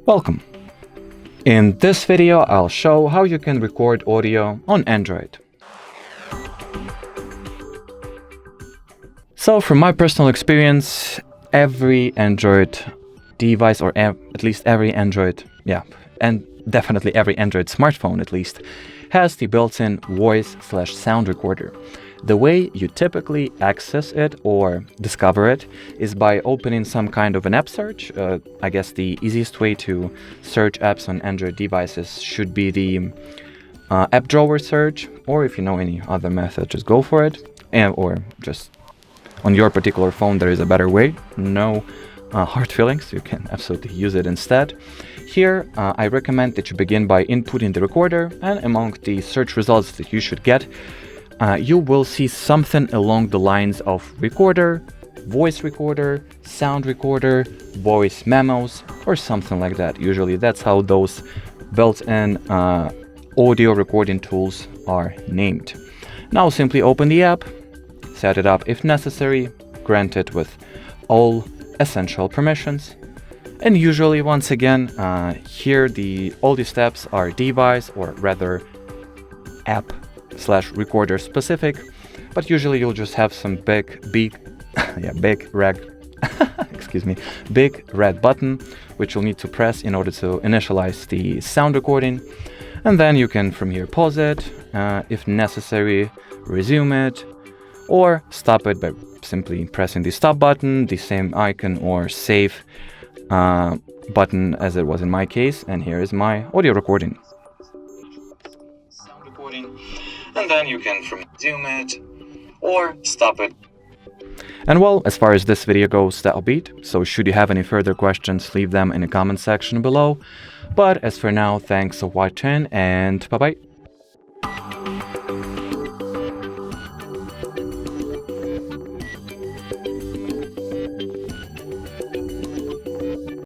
Welcome! In this video, I'll show how you can record audio on Android. So from my personal experience, every Android device, or at least every Android, and definitely every Android smartphone at least, has the built-in voice/sound recorder. The way you typically access it or discover it is by opening some kind of an app search. I guess the easiest way to search apps on Android devices should be the app drawer search, or if you know any other method, just go for it. Or just on your particular phone, there is a better way. No hard feelings, you can absolutely use it instead. Here, I recommend that you begin by inputting the recorder, and among the search results that you should get, you will see something along the lines of recorder, voice recorder, sound recorder, voice memos, or something like that. Usually that's how those built-in audio recording tools are named. Now simply open the app, set it up if necessary, grant it with all essential permissions. And usually, once again, here all the steps are device, or rather app/recorder specific, but usually you'll just have some big red button which you'll need to press in order to initialize the sound recording, and then you can from here pause it, if necessary resume it, or stop it by simply pressing the stop button, the same icon or save button as it was in my case. And here is my audio recording. And then you can resume it or stop it. And well, as far as this video goes, that'll be it. So should you have any further questions, leave them in the comment section below. But as for now, thanks for watching and bye-bye.